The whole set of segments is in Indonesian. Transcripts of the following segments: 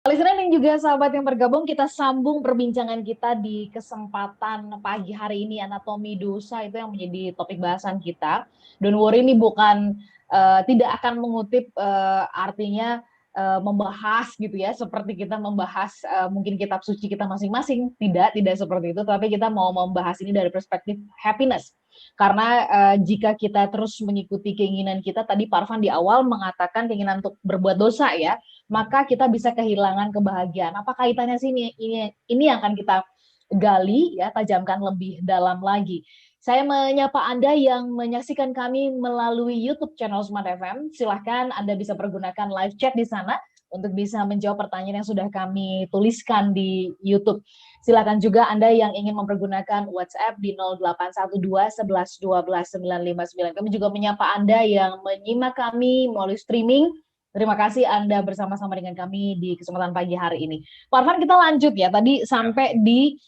Listener dan juga sahabat yang bergabung, kita sambung perbincangan kita di kesempatan pagi hari ini. Anatomi dosa itu yang menjadi topik bahasan kita. Don't worry, ini bukan tidak akan mengutip artinya membahas gitu ya, seperti kita membahas mungkin kitab suci kita masing-masing. Tidak seperti itu, tapi kita mau membahas ini dari perspektif happiness. Karena jika kita terus mengikuti keinginan kita, tadi Parvan di awal mengatakan keinginan untuk berbuat dosa ya, maka kita bisa kehilangan kebahagiaan. Apa kaitannya sih ini yang akan kita gali ya, tajamkan lebih dalam lagi. Saya menyapa Anda yang menyaksikan kami melalui YouTube channel Smart FM. Silahkan Anda bisa pergunakan live chat di sana untuk bisa menjawab pertanyaan yang sudah kami tuliskan di YouTube. Silakan juga Anda yang ingin mempergunakan WhatsApp di 0812 11 12 959. Kami juga menyapa Anda yang menyimak kami melalui streaming. Terima kasih Anda bersama-sama dengan kami di kesempatan pagi hari ini. Pak Arfan, kita lanjut ya. Tadi sampai di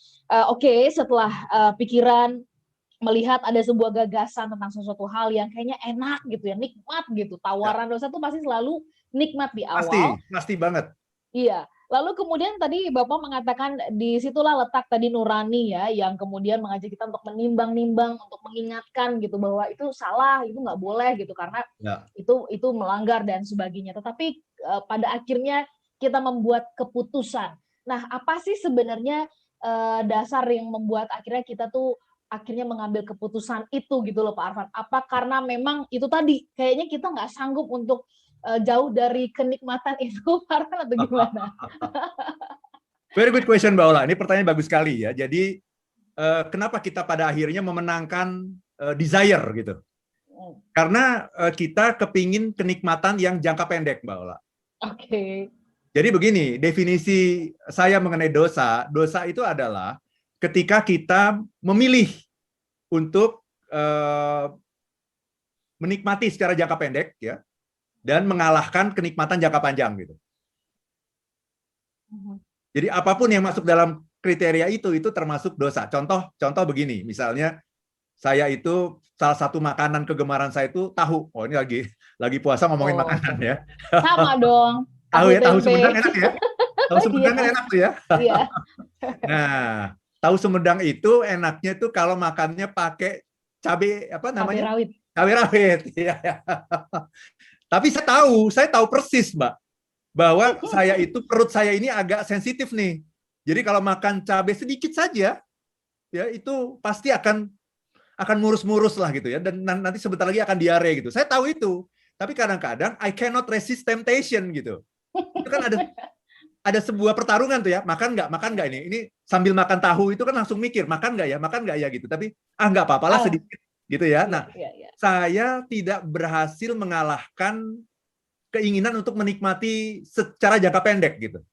setelah pikiran melihat ada sebuah gagasan tentang sesuatu hal yang kayaknya enak gitu ya, nikmat gitu. Tawaran dosa tuh pasti selalu nikmat di awal. Pasti banget. Iya. Lalu kemudian tadi Bapak mengatakan disitulah letak tadi nurani ya, yang kemudian mengajak kita untuk menimbang-nimbang, untuk mengingatkan gitu bahwa itu salah, itu nggak boleh gitu karena itu melanggar dan sebagainya. Tetapi pada akhirnya kita membuat keputusan. Nah, apa sih sebenarnya dasar yang membuat akhirnya kita tuh akhirnya mengambil keputusan itu gitu loh Pak Arfan? Apa karena memang itu tadi kayaknya kita nggak sanggup untuk jauh dari kenikmatan itu, Farhan, atau gimana? Very good question, Mbak Ola. Ini pertanyaan bagus sekali ya. Jadi kenapa kita pada akhirnya memenangkan desire gitu? Karena kita kepingin kenikmatan yang jangka pendek, Mbak Ola. Oke. Jadi begini, definisi saya mengenai dosa. Dosa itu adalah ketika kita memilih untuk menikmati secara jangka pendek ya, dan mengalahkan kenikmatan jangka panjang gitu. Jadi apapun yang masuk dalam kriteria itu termasuk dosa. Contoh begini, misalnya saya itu salah satu makanan kegemaran saya itu tahu. Oh, ini lagi puasa ngomongin makanan ya. Sama dong. Tahu Sumedang enak ya. Tahu Sumedang kan enak tuh ya. Iya. Nah, tahu Sumedang itu enaknya tuh kalau makannya pakai cabai apa namanya? Cabai rawit. Iya. Tapi saya tahu persis, Mbak, bahwa saya itu perut saya ini agak sensitif nih. Jadi kalau makan cabai sedikit saja, ya itu pasti akan murus-murus lah gitu ya. Dan nanti sebentar lagi akan diare gitu. Saya tahu itu. Tapi kadang-kadang I cannot resist temptation gitu. Itu kan ada sebuah pertarungan tuh ya. Makan nggak ini. Ini sambil makan tahu itu kan langsung mikir makan nggak ya gitu. Tapi nggak apa-apalah sedikit gitu ya. Nah, saya tidak berhasil mengalahkan keinginan untuk menikmati secara jangka pendek gitu.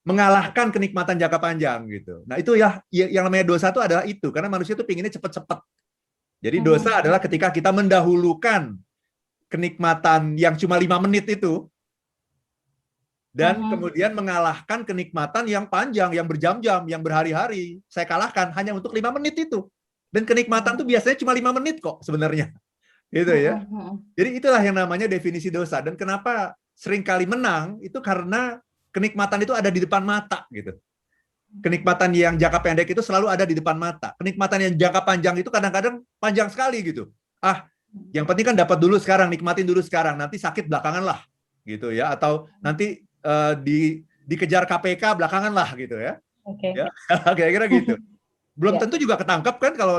Mengalahkan kenikmatan jangka panjang gitu. Nah, itu ya yang namanya dosa itu adalah itu, karena manusia itu pinginnya cepat-cepat. Jadi dosa adalah ketika kita mendahulukan kenikmatan yang cuma 5 menit itu dan kemudian mengalahkan kenikmatan yang panjang, yang berjam-jam, yang berhari-hari. Saya kalahkan hanya untuk 5 menit itu. Dan kenikmatan itu biasanya cuma 5 menit kok sebenarnya. Gitu ya. Jadi itulah yang namanya definisi dosa. Dan kenapa seringkali menang itu karena kenikmatan itu ada di depan mata gitu. Kenikmatan yang jangka pendek itu selalu ada di depan mata. Kenikmatan yang jangka panjang itu kadang-kadang panjang sekali gitu. Yang penting kan dapat dulu sekarang, nikmatin dulu sekarang, nanti sakit belakangan lah gitu ya, atau nanti dikejar KPK belakangan lah gitu ya. Ya, kira-kira gitu. Belum tentu juga ketangkep kan, kalau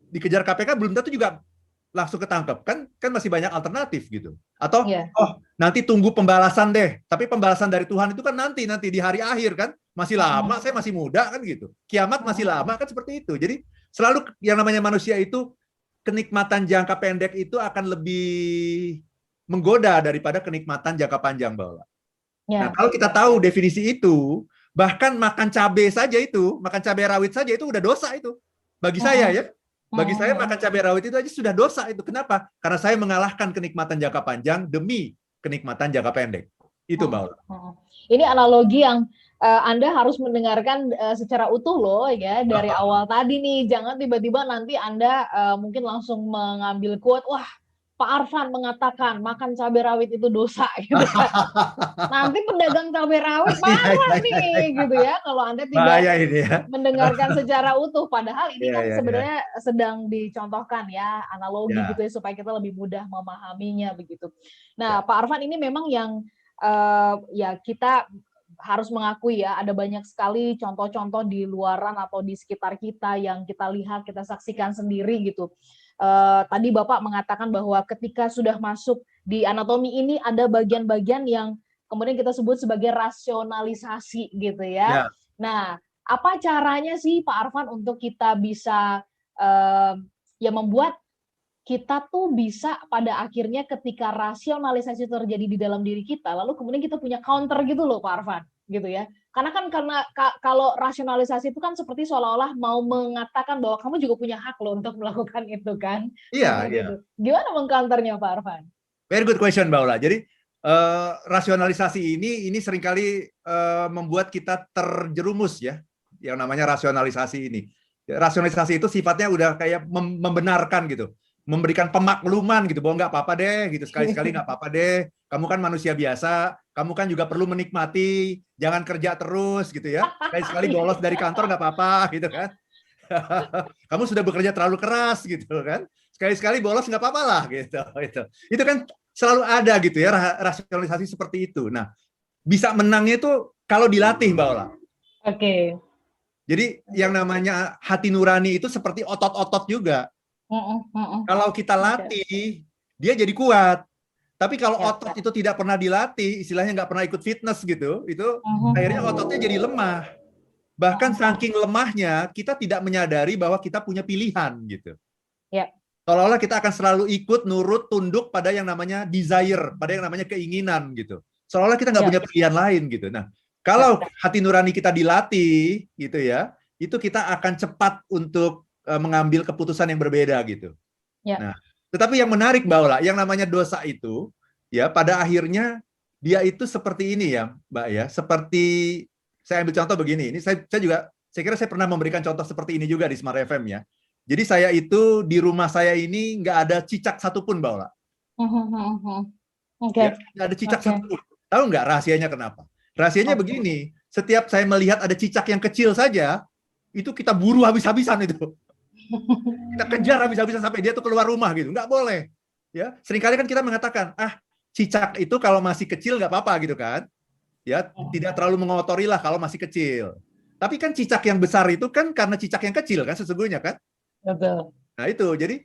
dikejar KPK belum tentu juga langsung ketangkep, kan masih banyak alternatif gitu. Atau nanti tunggu pembalasan deh, tapi pembalasan dari Tuhan itu kan nanti di hari akhir kan, masih lama, saya masih muda kan gitu. Kiamat masih lama kan, seperti itu. Jadi selalu yang namanya manusia itu kenikmatan jangka pendek itu akan lebih menggoda daripada kenikmatan jangka panjang, Mbak Ola. Nah, kalau kita tahu definisi itu, bahkan makan cabai saja itu, makan cabai rawit saja itu udah dosa itu. Bagi saya ya. Bagi saya makan cabai rawit itu aja sudah dosa itu. Kenapa? Karena saya mengalahkan kenikmatan jangka panjang demi kenikmatan jangka pendek. Itu, Mbak Ola. Ini analogi yang Anda harus mendengarkan secara utuh loh ya, dari awal tadi nih. Jangan tiba-tiba nanti Anda mungkin langsung mengambil quote, wah Pak Arfan mengatakan makan cabai rawit itu dosa gitu kan. Nanti pedagang cabai rawit marah nih gitu ya kalau Anda tidak Bahaya ini ya. mendengarkan secara utuh. Padahal ini Iya, kan iya, iya. sebenarnya sedang dicontohkan ya analogi Ya, gitu ya supaya kita lebih mudah memahaminya begitu. Nah, ya. Pak Arfan ini memang yang ya kita harus mengakui ya ada banyak sekali contoh-contoh di luaran atau di sekitar kita yang kita lihat, kita saksikan sendiri gitu. Tadi Bapak mengatakan bahwa ketika sudah masuk di anatomi ini ada bagian-bagian yang kemudian kita sebut sebagai rasionalisasi gitu ya. Ya. Nah, apa caranya sih Pak Arfan untuk kita bisa ya membuat kita tuh bisa pada akhirnya ketika rasionalisasi terjadi di dalam diri kita, lalu kemudian kita punya counter gitu loh Pak Arfan, gitu ya. Karena kalau rasionalisasi itu kan seperti seolah-olah mau mengatakan bahwa kamu juga punya hak loh untuk melakukan itu kan, Iya, seperti itu. iya. Gimana mengcounternya Pak Arfan? Very good question, Mbak Ola. Jadi rasionalisasi ini seringkali membuat kita terjerumus ya, yang namanya rasionalisasi ini. Rasionalisasi itu sifatnya udah kayak membenarkan gitu, memberikan pemakluman gitu, bahwa nggak apa-apa deh, gitu sekali-sekali nggak apa-apa deh. Kamu kan manusia biasa, kamu kan juga perlu menikmati, jangan kerja terus gitu ya. Sekali-sekali bolos dari kantor nggak apa-apa gitu kan. Kamu sudah bekerja terlalu keras gitu kan. Sekali-sekali bolos nggak apa-apa lah gitu. Itu kan selalu ada gitu ya rasionalisasi seperti itu. Nah, bisa menangnya itu kalau dilatih Mbak Ola. Oke. Jadi yang namanya hati nurani itu seperti otot-otot juga. Kalau kita latih, dia jadi kuat. Tapi kalau otot itu tidak pernah dilatih, istilahnya nggak pernah ikut fitness gitu, itu akhirnya ototnya jadi lemah. Bahkan saking lemahnya, kita tidak menyadari bahwa kita punya pilihan gitu. Ya. Seolah-olah kita akan selalu ikut, nurut, tunduk pada yang namanya desire, pada yang namanya keinginan gitu. Seolah-olah kita nggak punya pilihan lain gitu. Nah, kalau hati nurani kita dilatih gitu ya, itu kita akan cepat untuk mengambil keputusan yang berbeda gitu. Ya. Nah, tetapi yang menarik Mbak Ola, yang namanya dosa itu, ya pada akhirnya dia itu seperti ini ya, Mbak ya, seperti saya ambil contoh begini. Ini saya kira saya pernah memberikan contoh seperti ini juga di Smart FM ya. Jadi saya itu di rumah saya ini nggak ada cicak satupun, Mbak Ola. Ya, nggak ada cicak satupun. Tahu nggak rahasianya kenapa? Rahasianya begini, setiap saya melihat ada cicak yang kecil saja, itu kita buru habis-habisan itu. Kita kejar habis-habisan sampai dia tuh keluar rumah gitu. Nggak boleh. Ya, seringkali kan kita mengatakan, cicak itu kalau masih kecil nggak apa-apa gitu kan. Ya, tidak terlalu mengotori lah kalau masih kecil. Tapi kan cicak yang besar itu kan karena cicak yang kecil kan sesungguhnya kan. Betul. Nah itu, jadi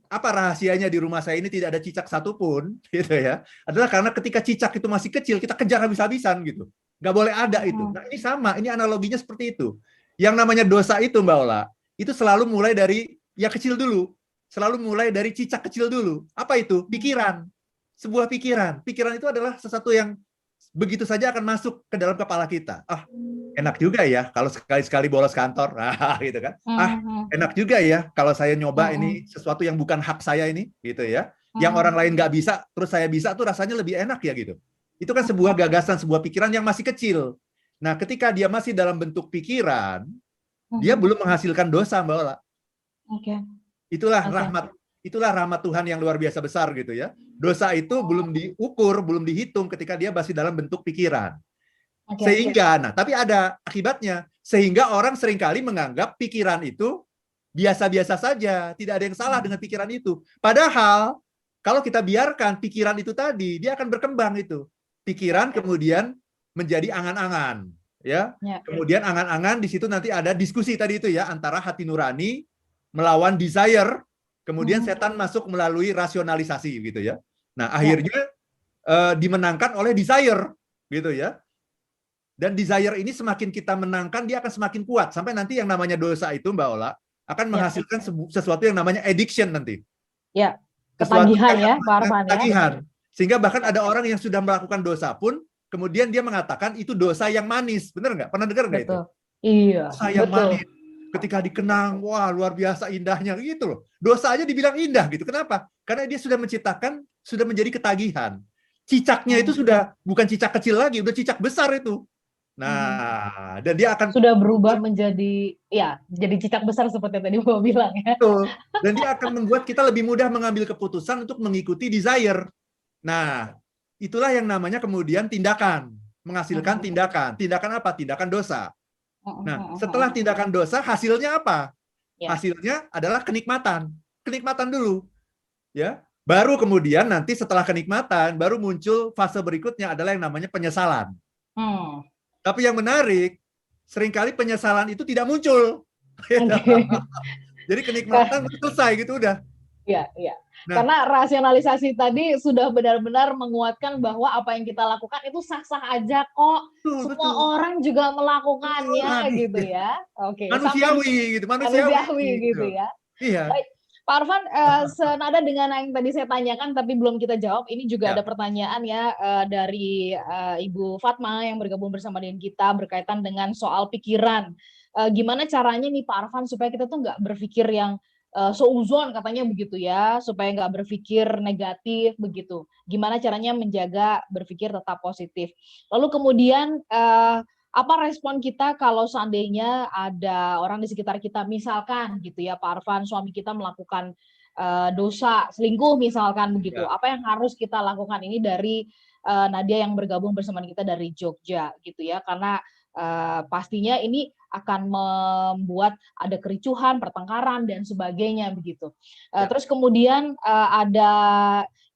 apa rahasianya di rumah saya ini tidak ada cicak satupun, gitu ya? Adalah karena ketika cicak itu masih kecil, kita kejar habis-habisan gitu. Nggak boleh ada itu. Nah ini sama, ini analoginya seperti itu. Yang namanya dosa itu Mbak Ola, itu selalu mulai dari yang kecil dulu. Selalu mulai dari cicak kecil dulu. Apa itu? Pikiran. Sebuah pikiran. Pikiran itu adalah sesuatu yang begitu saja akan masuk ke dalam kepala kita. Enak juga ya kalau sekali-sekali bolos kantor, gitu kan. Enak juga ya kalau saya nyoba ini sesuatu yang bukan hak saya ini, gitu ya. Yang orang lain nggak bisa, terus saya bisa tuh rasanya lebih enak ya gitu. Itu kan sebuah gagasan, sebuah pikiran yang masih kecil. Nah, ketika dia masih dalam bentuk pikiran, dia belum menghasilkan dosa, Mbak Ola. Itulah rahmat Tuhan yang luar biasa besar gitu ya. Dosa itu belum diukur, belum dihitung ketika dia masih dalam bentuk pikiran. Sehingga, tapi ada akibatnya. Sehingga orang seringkali menganggap pikiran itu biasa-biasa saja. Tidak ada yang salah dengan pikiran itu. Padahal, kalau kita biarkan pikiran itu tadi, dia akan berkembang itu. Pikiran kemudian menjadi angan-angan. Ya. Kemudian angan-angan di situ nanti ada diskusi tadi itu ya, antara hati nurani melawan desire, kemudian setan masuk melalui rasionalisasi gitu ya. Nah, akhirnya dimenangkan oleh desire gitu ya. Dan desire ini semakin kita menangkan, dia akan semakin kuat. Sampai nanti yang namanya dosa itu, Mbak Ola, akan menghasilkan sesuatu yang namanya addiction nanti. Ya, ketagihan ya, Pak Arfan. Ketagihan. Sehingga bahkan ada orang yang sudah melakukan dosa pun, kemudian dia mengatakan itu dosa yang manis. Benar nggak? Pernah dengar nggak itu? Iya, dosa yang manis. Ketika dikenang, wah luar biasa indahnya gitu loh. Dosa aja dibilang indah gitu. Kenapa? Karena dia sudah menciptakan, sudah menjadi ketagihan. Cicaknya itu sudah bukan cicak kecil lagi, udah cicak besar itu. Nah, dan dia akan sudah berubah menjadi ya jadi cicak besar seperti yang tadi Bapak bilang ya. betul. Dan dia akan membuat kita lebih mudah mengambil keputusan untuk mengikuti desire. Nah, itulah yang namanya kemudian tindakan, menghasilkan tindakan. Tindakan apa? Tindakan dosa. Nah, setelah tindakan dosa, hasilnya apa? Ya. Hasilnya adalah kenikmatan. Kenikmatan dulu, ya. Baru kemudian nanti setelah kenikmatan, baru muncul fase berikutnya adalah yang namanya penyesalan. Tapi yang menarik, seringkali penyesalan itu tidak muncul. Okay. Jadi kenikmatan selesai gitu udah. Iya, iya. Nah, karena rasionalisasi tadi sudah benar-benar menguatkan bahwa apa yang kita lakukan itu sah-sah aja kok. betul, Semua betul. orang juga melakukannya gitu ya. Oke, Manusiawi gitu, manusiawi gitu gitu. ya. Iya. Baik, Pak Arfan, senada dengan yang tadi saya tanyakan tapi belum kita jawab, ini juga ada Ya. pertanyaan ya dari Ibu Fatma yang bergabung bersama dengan kita berkaitan dengan soal pikiran. Gimana caranya nih Pak Arfan supaya kita tuh nggak berpikir yang seuzon katanya begitu ya, supaya nggak berpikir negatif begitu. Gimana caranya menjaga berpikir tetap positif. Lalu kemudian apa respon kita kalau seandainya ada orang di sekitar kita, misalkan gitu ya Pak Arfan, suami kita melakukan dosa selingkuh misalkan begitu. Ya. Apa yang harus kita lakukan ini dari Nadia yang bergabung bersama kita dari Jogja gitu ya, karena pastinya ini akan membuat ada kericuhan, pertengkaran dan sebagainya begitu. Ya. Terus kemudian ada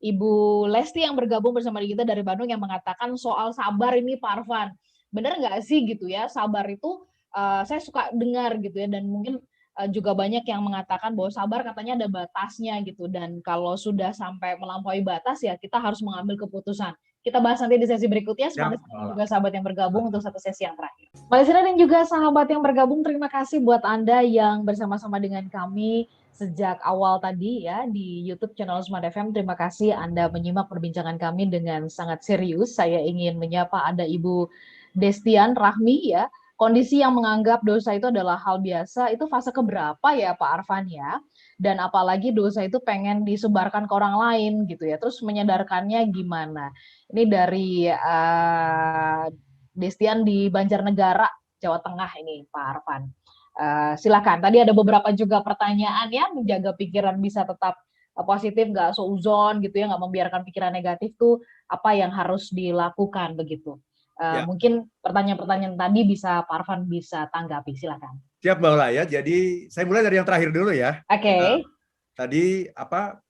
Ibu Lesti yang bergabung bersama kita dari Bandung yang mengatakan soal sabar ini Pak Arfan. Benar nggak sih gitu ya, sabar itu saya suka dengar gitu ya, dan mungkin juga banyak yang mengatakan bahwa sabar katanya ada batasnya gitu, dan kalau sudah sampai melampaui batas ya kita harus mengambil keputusan. Kita bahas nanti di sesi berikutnya. Semoga juga sahabat yang bergabung untuk satu sesi yang terakhir. Mbak Desina dan juga sahabat yang bergabung, terima kasih buat Anda yang bersama-sama dengan kami sejak awal tadi ya di YouTube channel Smart FM. Terima kasih Anda menyimak perbincangan kami dengan sangat serius. Saya ingin menyapa ada Ibu Destian Rahmi ya. Kondisi yang menganggap dosa itu adalah hal biasa, itu fase keberapa ya Pak Arfan ya? Dan apalagi dosa itu pengen disebarkan ke orang lain gitu ya, terus menyadarkannya gimana? Ini dari Destian di Banjarnegara, Jawa Tengah ini Pak Arfan. Silakan, tadi ada beberapa juga pertanyaan ya, menjaga pikiran bisa tetap positif, nggak seuzon gitu ya, nggak membiarkan pikiran negatif tuh apa yang harus dilakukan begitu. Mungkin pertanyaan-pertanyaan tadi bisa Pak Arfan bisa tanggapi, silakan. Siap Mbak Ola ya. Jadi saya mulai dari yang terakhir dulu ya. Oke. Tadi apa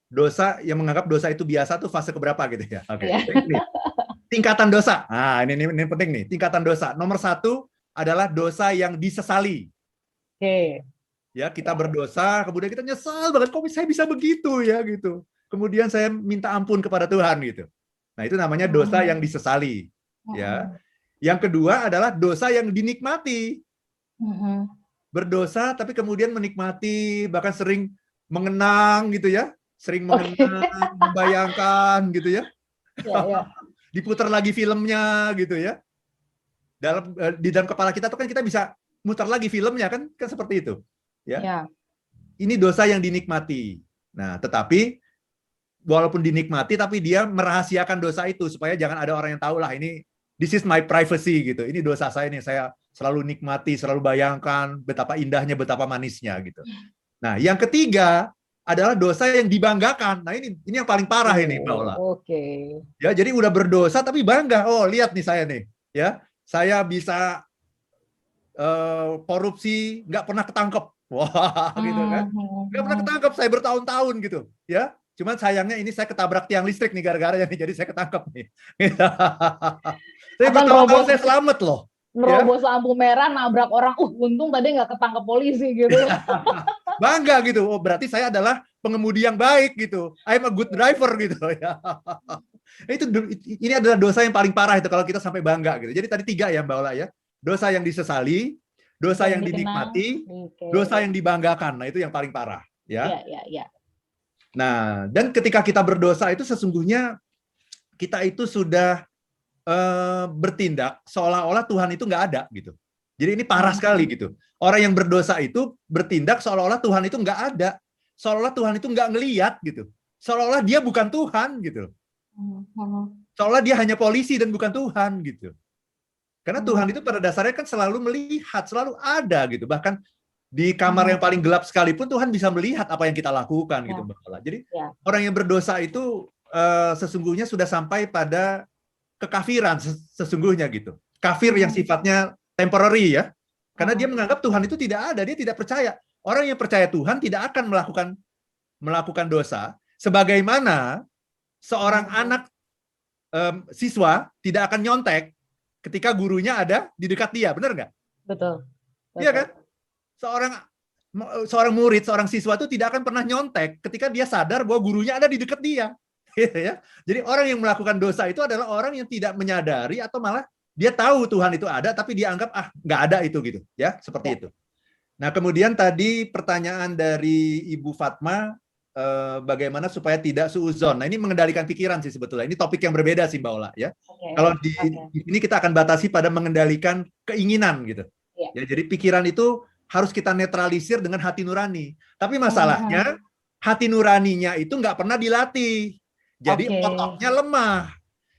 dosa yang menganggap dosa itu biasa tuh fase keberapa gitu ya? Oke. Tingkatan dosa. Nah ini penting nih. Tingkatan dosa. Nomor 1 adalah dosa yang disesali. Oke. Ya, kita berdosa, kemudian kita nyesal banget kok saya bisa begitu ya gitu. Kemudian saya minta ampun kepada Tuhan gitu. Nah, itu namanya dosa yang disesali. Ya. Yang kedua adalah dosa yang dinikmati. Berdosa tapi kemudian menikmati, bahkan sering mengenang gitu ya. Sering mengenang, membayangkan gitu ya. Diputar lagi filmnya gitu ya. Di dalam kepala kita tuh kan kita bisa mutar lagi filmnya kan seperti itu. Ya. Ini dosa yang dinikmati. Nah, tetapi walaupun dinikmati, tapi dia merahasiakan dosa itu supaya jangan ada orang yang tahu lah ini this is my privacy gitu. Ini dosa saya nih, saya selalu nikmati, selalu bayangkan betapa indahnya, betapa manisnya gitu. Nah, yang ketiga adalah dosa yang dibanggakan. Nah, ini yang paling parah ini, Mbak Ola. Oke. Ya, jadi udah berdosa tapi bangga. Oh, lihat nih saya nih, ya. Saya bisa korupsi, nggak pernah ketangkep. Wah, gitu kan. Nggak pernah ketangkep, saya bertahun-tahun gitu, ya. Cuman sayangnya ini saya ketabrak tiang listrik nih gara-gara nih, jadi saya ketangkep nih. Saya bertahun-tahun saya selamat loh. Nerobos lampu merah, nabrak orang, untung tadi nggak ketangkep polisi gitu. Bangga gitu, oh berarti saya adalah pengemudi yang baik gitu. I'm a good driver gitu ya. Ini adalah dosa yang paling parah itu kalau kita sampai bangga gitu. Jadi tadi 3 ya Mbak Ola ya. Dosa yang disesali, dosa yang dinikmati, dosa yang dibanggakan. Nah, itu yang paling parah ya. Iya. Nah, dan ketika kita berdosa itu sesungguhnya kita itu sudah bertindak seolah-olah Tuhan itu nggak ada gitu. Jadi ini parah sekali gitu. Orang yang berdosa itu bertindak seolah-olah Tuhan itu nggak ada, seolah-olah Tuhan itu nggak ngeliat gitu, seolah-olah dia bukan Tuhan gitu, seolah dia hanya polisi dan bukan Tuhan gitu. Karena Tuhan itu pada dasarnya kan selalu melihat, selalu ada gitu. Bahkan di kamar yang paling gelap sekalipun Tuhan bisa melihat apa yang kita lakukan gitu, Mbak Ola. Jadi orang yang berdosa itu sesungguhnya sudah sampai pada kekafiran sesungguhnya gitu. Kafir yang sifatnya temporary ya. Karena dia menganggap Tuhan itu tidak ada, dia tidak percaya. Orang yang percaya Tuhan tidak akan melakukan dosa, sebagaimana seorang anak siswa tidak akan nyontek ketika gurunya ada di dekat dia, benar nggak? Betul. Iya kan? Seorang murid, seorang siswa itu tidak akan pernah nyontek ketika dia sadar bahwa gurunya ada di dekat dia. Ya. Jadi orang yang melakukan dosa itu adalah orang yang tidak menyadari atau malah dia tahu Tuhan itu ada, tapi dia anggap nggak ada itu gitu, ya seperti itu. Nah kemudian tadi pertanyaan dari Ibu Fatma, bagaimana supaya tidak suuzon. Nah ini mengendalikan pikiran sih sebetulnya. Ini topik yang berbeda sih Mbak Ola ya. Kalau di sini kita akan batasi pada mengendalikan keinginan gitu. Ya, jadi pikiran itu harus kita netralisir dengan hati nurani. Tapi masalahnya hati nuraninya itu nggak pernah dilatih. Jadi ototnya lemah.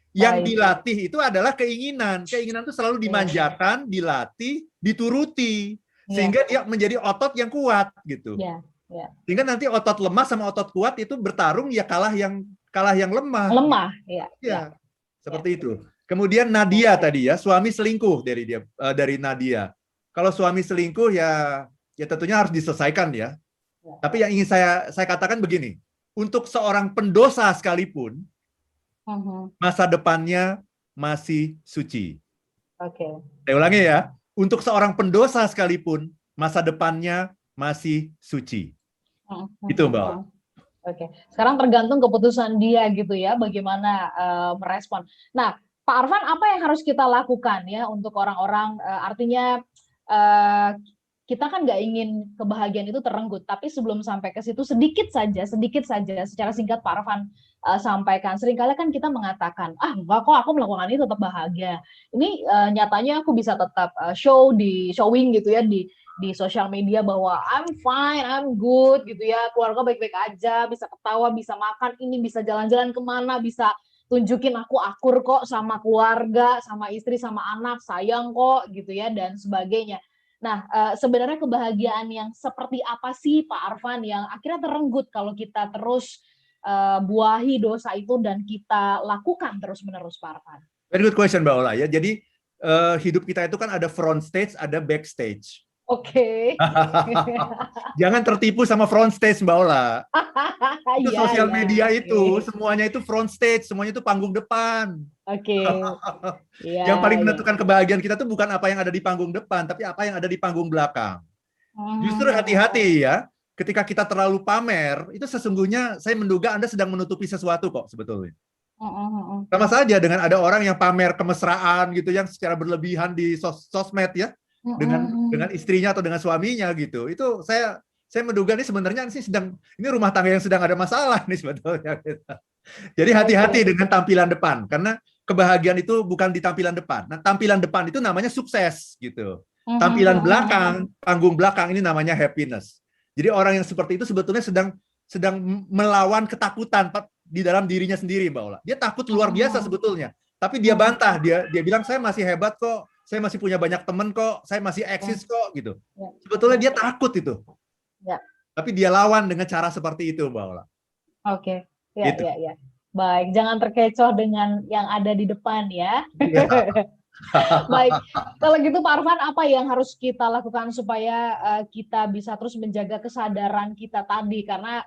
Yang dilatih itu adalah keinginan. Keinginan itu selalu dimanjakan, dilatih, dituruti. Sehingga dia menjadi otot yang kuat gitu. Sehingga nanti otot lemah sama otot kuat itu bertarung ya kalah yang lemah. Lemah, ya. Seperti itu. Kemudian Nadia tadi ya, suami selingkuh dari Nadia. Kalau suami selingkuh ya tentunya harus diselesaikan ya. Tapi yang ingin saya katakan begini, untuk seorang pendosa sekalipun masa depannya masih suci. Saya ulangi ya, untuk seorang pendosa sekalipun masa depannya masih suci. Itu Mbak. Sekarang tergantung keputusan dia gitu ya, bagaimana merespon. Nah, Pak Arfan, apa yang harus kita lakukan ya untuk orang-orang, artinya kita kan nggak ingin kebahagiaan itu terenggut, tapi sebelum sampai ke situ sedikit saja, secara singkat Pak Arfan sampaikan. Seringkali kan kita mengatakan, enggak kok aku melakukan ini tetap bahagia. Ini nyatanya aku bisa tetap showing gitu ya di sosial media bahwa I'm fine, I'm good gitu ya, keluarga baik-baik aja, bisa ketawa, bisa makan, ini bisa jalan-jalan kemana, bisa tunjukin aku akur kok sama keluarga, sama istri, sama anak, sayang kok gitu ya, dan sebagainya. Nah, sebenarnya kebahagiaan yang seperti apa sih Pak Arfan yang akhirnya terenggut kalau kita terus buahi dosa itu dan kita lakukan terus-menerus Pak Arfan? Very good question Mbak Ola ya. Jadi hidup kita itu kan ada front stage, ada backstage. Jangan tertipu sama front stage Mbak Ola. Itu sosial media itu semuanya itu front stage, semuanya itu panggung depan. Yang paling menentukan kebahagiaan kita tuh bukan apa yang ada di panggung depan, tapi apa yang ada di panggung belakang. Justru hati-hati ya, ketika kita terlalu pamer, itu sesungguhnya saya menduga Anda sedang menutupi sesuatu kok sebetulnya. Sama saja dengan ada orang yang pamer kemesraan gitu yang secara berlebihan di sosmed ya. Dengan istrinya atau dengan suaminya gitu. Itu saya menduga ini sebenarnya ini rumah tangga yang sedang ada masalah nih sebetulnya. Jadi hati-hati dengan tampilan depan karena kebahagiaan itu bukan di tampilan depan. Nah, tampilan depan itu namanya sukses gitu. Tampilan belakang, panggung belakang ini namanya happiness. Jadi orang yang seperti itu sebetulnya sedang melawan ketakutan di dalam dirinya sendiri, Mbak Ola. Dia takut luar biasa sebetulnya. Tapi dia bantah, dia bilang saya masih hebat kok. Saya masih punya banyak teman kok, saya masih eksis kok gitu. Sebetulnya dia takut itu. Tapi dia lawan dengan cara seperti itu, Mbak Ola. Gitu. Baik, jangan terkecoh dengan yang ada di depan ya. Baik, kalau gitu Pak Arfan, apa yang harus kita lakukan supaya kita bisa terus menjaga kesadaran kita tadi? Karena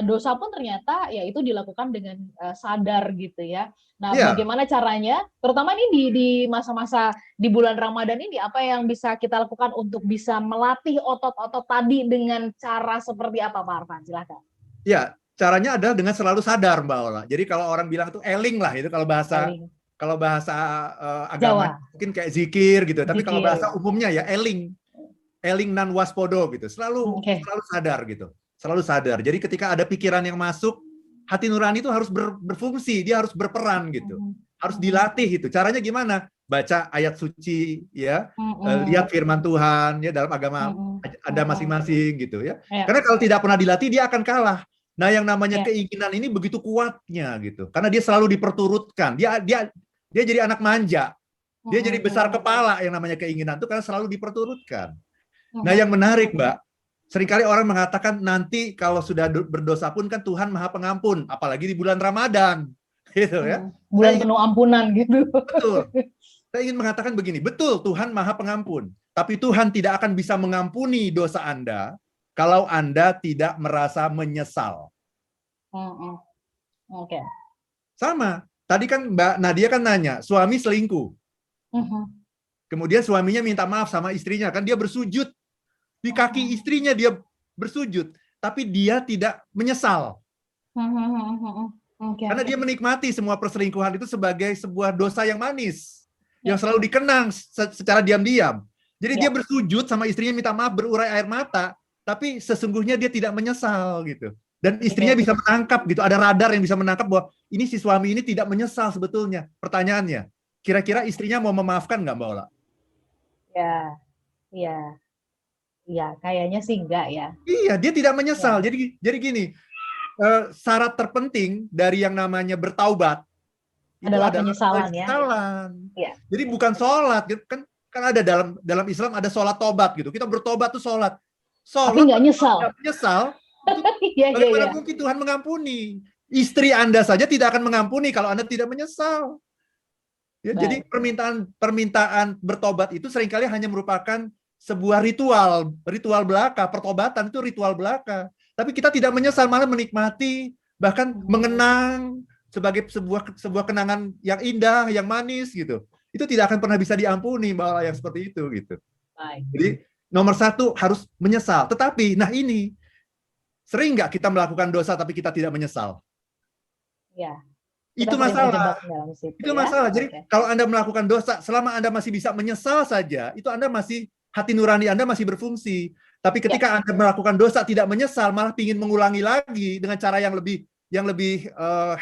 dosa pun ternyata ya itu dilakukan dengan sadar gitu ya. Nah, bagaimana caranya? Terutama ini di masa-masa di bulan Ramadan ini, apa yang bisa kita lakukan untuk bisa melatih otot-otot tadi dengan cara seperti apa, Pak Arfan? Silakan. Ya, caranya adalah dengan selalu sadar, Mbak Ola. Jadi kalau orang bilang itu eling lah, itu kalau bahasa agama Jawa. Mungkin kayak zikir gitu. Tapi kalau bahasa umumnya ya eling nan waspodo gitu. Selalu sadar gitu. Selalu sadar. Jadi ketika ada pikiran yang masuk, hati nurani itu harus berfungsi, dia harus berperan gitu. Harus dilatih itu. Caranya gimana? Baca ayat suci ya, lihat firman Tuhan ya dalam agama ada masing-masing gitu ya. Karena kalau tidak pernah dilatih dia akan kalah. Nah, yang namanya keinginan ini begitu kuatnya gitu. Karena dia selalu diperturutkan. Dia jadi anak manja. Dia jadi besar kepala, yang namanya keinginan itu karena selalu diperturutkan. Nah, yang menarik, Mbak, seringkali orang mengatakan nanti kalau sudah berdosa pun kan Tuhan Maha Pengampun, apalagi di bulan Ramadan, gitu ya. Bulan penuh ampunan gitu. Betul. Saya ingin mengatakan begini, betul Tuhan Maha Pengampun, tapi Tuhan tidak akan bisa mengampuni dosa Anda kalau Anda tidak merasa menyesal. Oke. Sama. Tadi kan Mbak Nadia kan nanya, suami selingkuh. Kemudian suaminya minta maaf sama istrinya, kan dia bersujud di kaki istrinya, dia bersujud, tapi dia tidak menyesal. Karena dia menikmati semua perselingkuhan itu sebagai sebuah dosa yang manis, yang selalu dikenang secara diam-diam. Jadi dia bersujud sama istrinya minta maaf, berurai air mata, tapi sesungguhnya dia tidak menyesal gitu. Dan istrinya bisa menangkap gitu, ada radar yang bisa menangkap bahwa ini si suami ini tidak menyesal sebetulnya. Pertanyaannya, kira-kira istrinya mau memaafkan nggak, Mbak Ola? Ya, kayaknya sih enggak ya. Iya, dia tidak menyesal. Jadi gini, syarat terpenting dari yang namanya bertaubat itu Adalah adalah penyesalan ya. Jadi bukan sholat, kan ada dalam Islam ada sholat tobat gitu. Kita bertobat tuh sholat. Tapi nggak nyesal. Nggak menyesal. Iya. Bagaimana mungkin Tuhan mengampuni? Istri Anda saja tidak akan mengampuni kalau Anda tidak menyesal. Ya, jadi permintaan bertobat itu seringkali hanya merupakan sebuah ritual belaka. Pertobatan itu ritual belaka. Tapi kita tidak menyesal, malah menikmati, bahkan mengenang sebagai sebuah kenangan yang indah, yang manis gitu. Itu tidak akan pernah bisa diampuni, Mbak Ola, yang seperti itu gitu. Jadi nomor satu harus menyesal. Tetapi, nah ini sering nggak kita melakukan dosa tapi kita tidak menyesal? Ya. Itu masalah. Itu masalah. Jadi kalau Anda melakukan dosa, selama Anda masih bisa menyesal saja, itu Anda masih, hati nurani Anda masih berfungsi. Tapi ketika Anda melakukan dosa tidak menyesal, malah ingin mengulangi lagi dengan cara yang lebih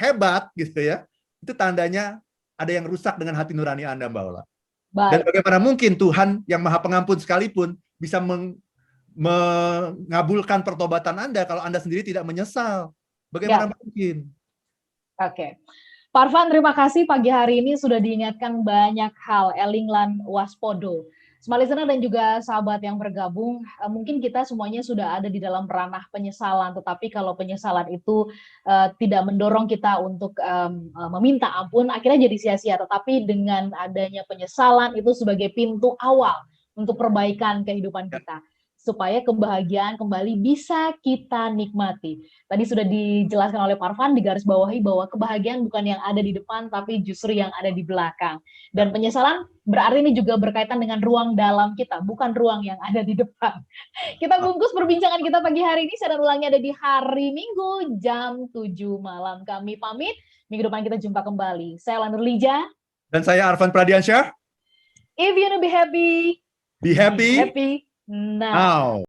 hebat gitu ya, itu tandanya ada yang rusak dengan hati nurani Anda, Mbak Ola. Dan bagaimana mungkin Tuhan yang Maha Pengampun sekalipun bisa mengabulkan pertobatan Anda kalau Anda sendiri tidak menyesal? Bagaimana mungkin? Oke. Pak Arfan, terima kasih pagi hari ini sudah diingatkan banyak hal, elinglan waspodo. Smart listener dan juga sahabat yang bergabung, mungkin kita semuanya sudah ada di dalam ranah penyesalan, tetapi kalau penyesalan itu tidak mendorong kita untuk meminta ampun, akhirnya jadi sia-sia. Tetapi dengan adanya penyesalan itu sebagai pintu awal untuk perbaikan kehidupan kita, supaya kebahagiaan kembali bisa kita nikmati. Tadi sudah dijelaskan oleh Pak Arfan, digarisbawahi bahwa kebahagiaan bukan yang ada di depan, tapi justru yang ada di belakang. Dan penyesalan berarti ini juga berkaitan dengan ruang dalam kita, bukan ruang yang ada di depan. Kita bungkus perbincangan kita pagi hari ini, siaran ulangnya ada di hari Minggu, jam 7 malam. Kami pamit, minggu depan kita jumpa kembali. Saya Lanur Lija. Dan saya Arfan Pradiansyah. If you wanna be happy now.